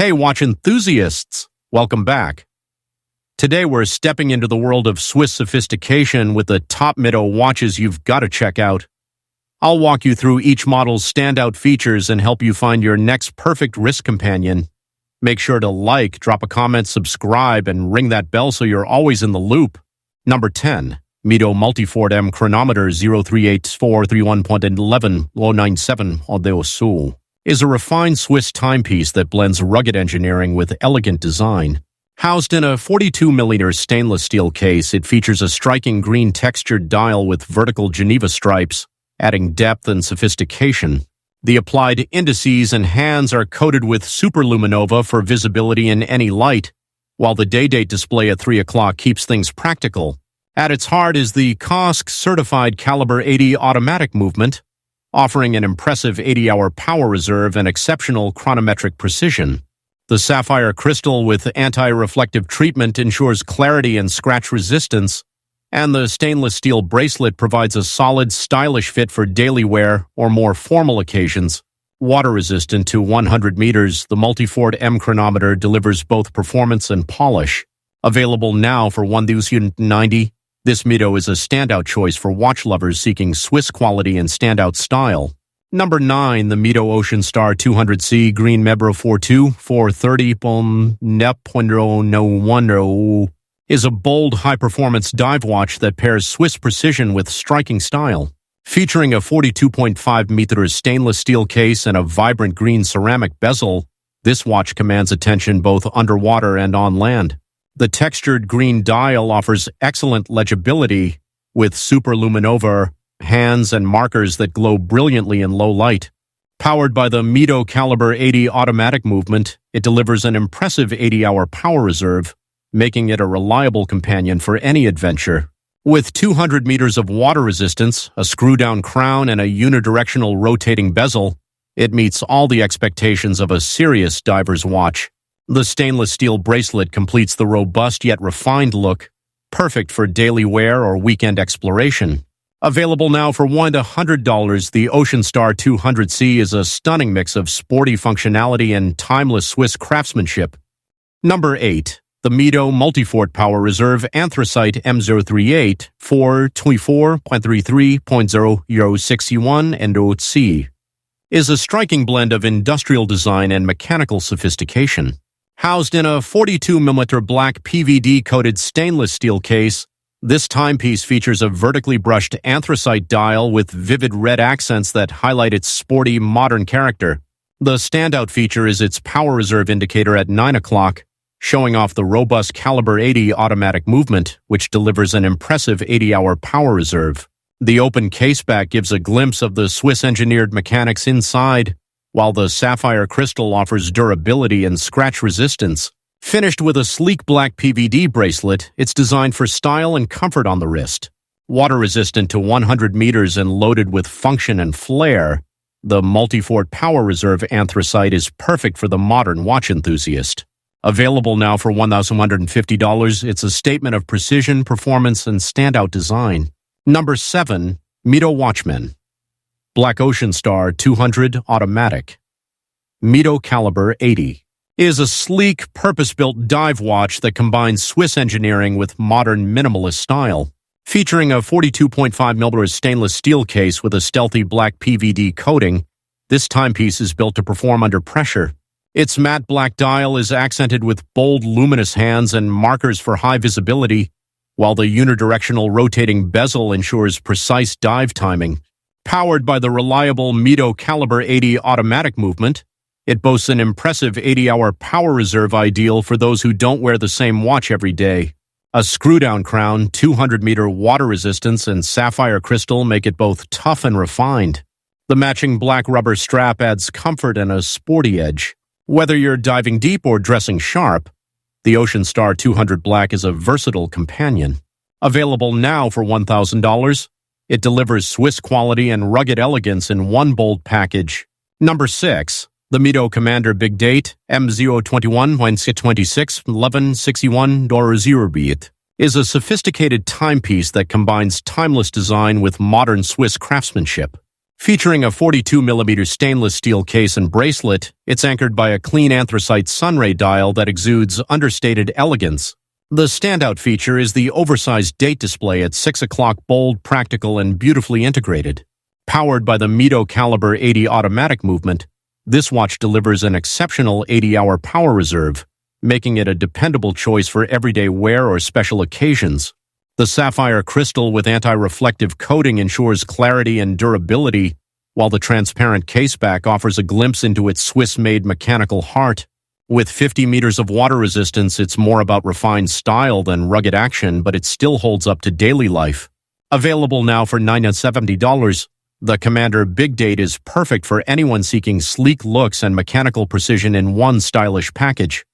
Hey, watch enthusiasts! Welcome back. Today we're stepping into the world of Swiss sophistication with the top Mido watches you've got to check out. I'll walk you through each model's standout features and help you find your next perfect wrist companion. Make sure to like, drop a comment, subscribe, and ring that bell so you're always in the loop. Number 10. Mido Multifort M Chronometer 038431.11.097 is a refined Swiss timepiece that blends rugged engineering with elegant design. Housed in a 42mm stainless steel case, it features a striking green textured dial with vertical Geneva stripes, adding depth and sophistication. The applied indices and hands are coated with superluminova for visibility in any light, while the day-date display at 3 o'clock keeps things practical. At its heart is the COSC-certified Caliber 80 automatic movement, offering an impressive 80-hour power reserve and exceptional chronometric precision. The sapphire crystal with anti-reflective treatment ensures clarity and scratch resistance, and the stainless steel bracelet provides a solid, stylish fit for daily wear or more formal occasions. Water-resistant to 100 meters, the Multifort M Chronometer delivers both performance and polish. Available now for $1,090, this Mido is a standout choice for watch lovers seeking Swiss quality and standout style. Number 9, the Mido Ocean Star 200C Green Mebra 42430.9.010 is a bold, high-performance dive watch that pairs Swiss precision with striking style. Featuring a 42.5 meters stainless steel case and a vibrant green ceramic bezel, this watch commands attention both underwater and on land. The textured green dial offers excellent legibility with superluminova hands and markers that glow brilliantly in low light. Powered by the Mido Caliber 80 automatic movement, it delivers an impressive 80-hour power reserve, making it a reliable companion for any adventure. With 200 meters of water resistance, a screw-down crown, and a unidirectional rotating bezel, it meets all the expectations of a serious diver's watch. The stainless steel bracelet completes the robust yet refined look, perfect for daily wear or weekend exploration. Available now for $100, the Ocean Star 200C is a stunning mix of sporty functionality and timeless Swiss craftsmanship. Number 8. The Mido Multifort Power Reserve Anthracite M038 424.33.061 and OC is a striking blend of industrial design and mechanical sophistication. Housed in a 42mm black PVD-coated stainless steel case, this timepiece features a vertically brushed anthracite dial with vivid red accents that highlight its sporty, modern character. The standout feature is its power reserve indicator at 9 o'clock, showing off the robust Caliber 80 automatic movement, which delivers an impressive 80-hour power reserve. The open caseback gives a glimpse of the Swiss-engineered mechanics inside, while the sapphire crystal offers durability and scratch resistance. Finished with a sleek black PVD bracelet, it's designed for style and comfort on the wrist. Water-resistant to 100 meters and loaded with function and flair, the Multifort Power Reserve Anthracite is perfect for the modern watch enthusiast. Available now for $1,150, it's a statement of precision, performance, and standout design. Number 7. Mido Watchman Black Ocean Star 200 Automatic. Mido Caliber 80 is a sleek, purpose-built dive watch that combines Swiss engineering with modern minimalist style. Featuring a 42.5mm stainless steel case with a stealthy black PVD coating, this timepiece is built to perform under pressure. Its matte black dial is accented with bold, luminous hands and markers for high visibility, while the unidirectional rotating bezel ensures precise dive timing. Powered by the reliable Mido Caliber 80 automatic movement, it boasts an impressive 80-hour power reserve ideal for those who don't wear the same watch every day. A screw-down crown, 200-meter water resistance, and sapphire crystal make it both tough and refined. The matching black rubber strap adds comfort and a sporty edge. Whether you're diving deep or dressing sharp, the Ocean Star 200 Black is a versatile companion. Available now for $1,000, it delivers Swiss quality and rugged elegance in one bold package. Number 6. The Mido Commander Big Date M021.261161.0 is a sophisticated timepiece that combines timeless design with modern Swiss craftsmanship. Featuring a 42mm stainless steel case and bracelet, it's anchored by a clean anthracite sunray dial that exudes understated elegance. The standout feature is the oversized date display at 6 o'clock, bold, practical, and beautifully integrated. Powered by the Mido Caliber 80 automatic movement, this watch delivers an exceptional 80-hour power reserve, making it a dependable choice for everyday wear or special occasions. The sapphire crystal with anti-reflective coating ensures clarity and durability, while the transparent caseback offers a glimpse into its Swiss-made mechanical heart. With 50 meters of water resistance, it's more about refined style than rugged action, but it still holds up to daily life. Available now for $970, the Commander Big Date is perfect for anyone seeking sleek looks and mechanical precision in one stylish package.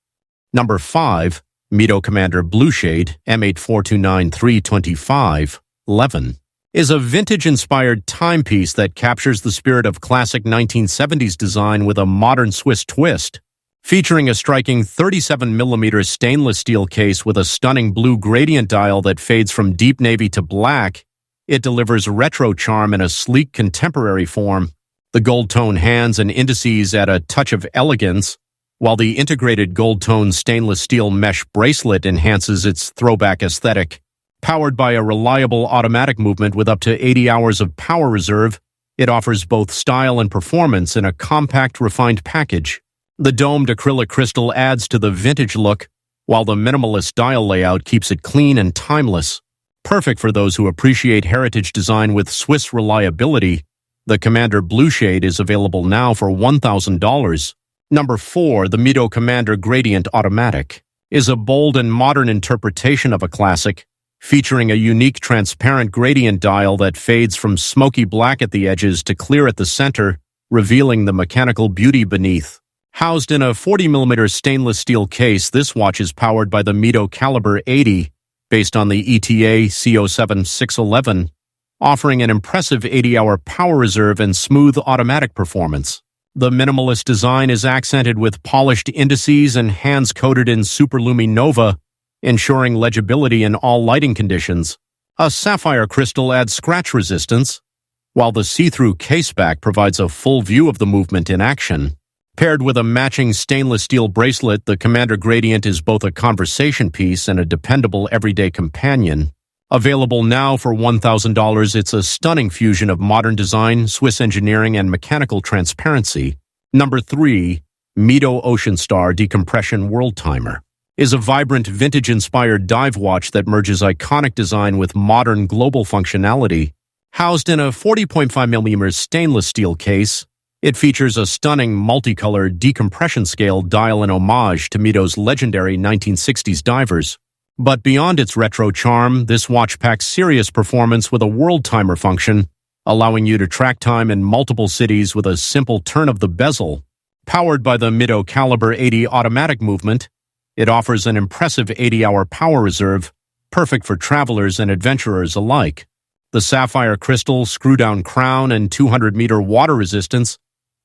Number 5. Mido Commander Blue Shade M842932511 is a vintage-inspired timepiece that captures the spirit of classic 1970s design with a modern Swiss twist. Featuring a striking 37mm stainless steel case with a stunning blue gradient dial that fades from deep navy to black, it delivers retro charm in a sleek contemporary form. The gold-tone hands and indices add a touch of elegance, while the integrated gold-tone stainless steel mesh bracelet enhances its throwback aesthetic. Powered by a reliable automatic movement with up to 80 hours of power reserve, it offers both style and performance in a compact, refined package. The domed acrylic crystal adds to the vintage look, while the minimalist dial layout keeps it clean and timeless. Perfect for those who appreciate heritage design with Swiss reliability, the Commander Blue Shade is available now for $1,000. Number 4. The Mido Commander Gradient Automatic is a bold and modern interpretation of a classic, featuring a unique transparent gradient dial that fades from smoky black at the edges to clear at the center, revealing the mechanical beauty beneath. Housed in a 40mm stainless steel case, this watch is powered by the Mido Caliber 80, based on the ETA C07611, offering an impressive 80-hour power reserve and smooth automatic performance. The minimalist design is accented with polished indices and hands coated in Superlumi Nova, ensuring legibility in all lighting conditions. A sapphire crystal adds scratch resistance, while the see-through caseback provides a full view of the movement in action. Paired with a matching stainless steel bracelet, the Commander Gradient is both a conversation piece and a dependable everyday companion. Available now for $1,000, it's a stunning fusion of modern design, Swiss engineering, and mechanical transparency. Number 3. Mido Ocean Star Decompression Worldtimer is a vibrant, vintage-inspired dive watch that merges iconic design with modern global functionality. Housed in a 40.5mm stainless steel case, it features a stunning multicolored decompression scale dial in homage to Mido's legendary 1960s divers. But beyond its retro charm, this watch packs serious performance with a Worldtimer function, allowing you to track time in multiple cities with a simple turn of the bezel. Powered by the Mido Caliber 80 automatic movement, it offers an impressive 80-hour power reserve, perfect for travelers and adventurers alike. The sapphire crystal, screw-down crown, and 200-meter water resistance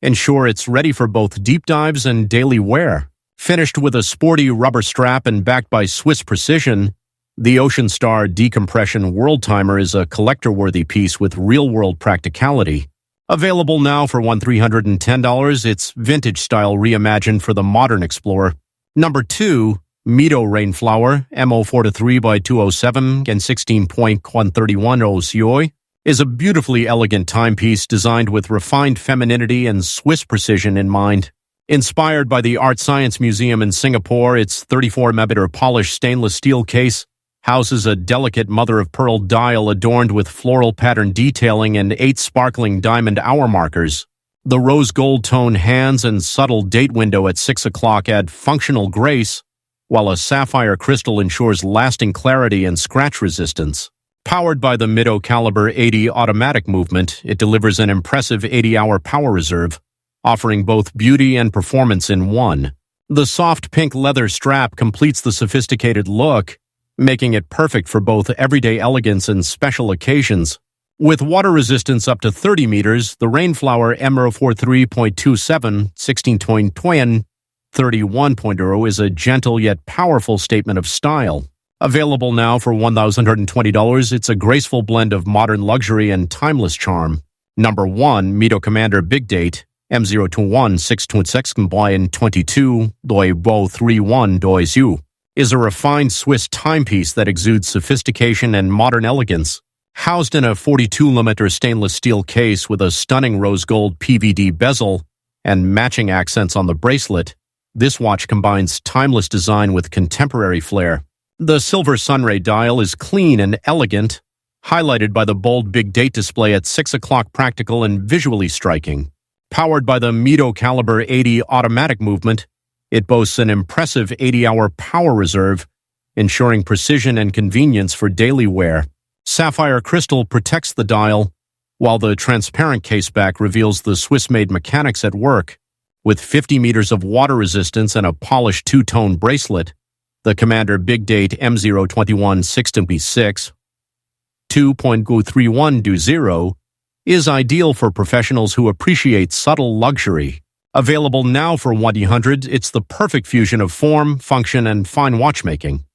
ensure it's ready for both deep dives and daily wear. Finished with a sporty rubber strap and backed by Swiss precision, the Ocean Star Decompression Worldtimer is a collector-worthy piece with real-world practicality. Available now for $1,310, it's vintage-style reimagined for the modern explorer. Number 2. Mido Rainflower M04-3x207 and 16.131 OCOI is a beautifully elegant timepiece designed with refined femininity and Swiss precision in mind. Inspired by the Art Science Museum in Singapore, its 34mm polished stainless steel case houses a delicate mother-of-pearl dial adorned with floral pattern detailing and 8 sparkling diamond hour markers. The rose gold tone hands and subtle date window at 6 o'clock add functional grace, while a sapphire crystal ensures lasting clarity and scratch resistance. Powered by the Mido Caliber 80 automatic movement, it delivers an impressive 80-hour power reserve, offering both beauty and performance in one. The soft pink leather strap completes the sophisticated look, making it perfect for both everyday elegance and special occasions. With water resistance up to 30 meters, the Rainflower M043.27 16.20 31.0 is a gentle yet powerful statement of style. Available now for $1,120, it's a graceful blend of modern luxury and timeless charm. Number 1, Mido Commander Big Date, M021626 doi Bo 31 doi Zu, is a refined Swiss timepiece that exudes sophistication and modern elegance. Housed in a 42mm stainless steel case with a stunning rose gold PVD bezel and matching accents on the bracelet, this watch combines timeless design with contemporary flair. The silver sunray dial is clean and elegant, highlighted by the bold big date display at 6 o'clock, practical and visually striking. Powered by the Mido Caliber 80 automatic movement, it boasts an impressive 80-hour power reserve, ensuring precision and convenience for daily wear. Sapphire crystal protects the dial, while the transparent caseback reveals the Swiss-made mechanics at work. With 50 meters of water resistance and a polished two-tone bracelet, the Commander Big Date M021626 2.03120 is ideal for professionals who appreciate subtle luxury. Available now for $100, it's the perfect fusion of form, function, and fine watchmaking.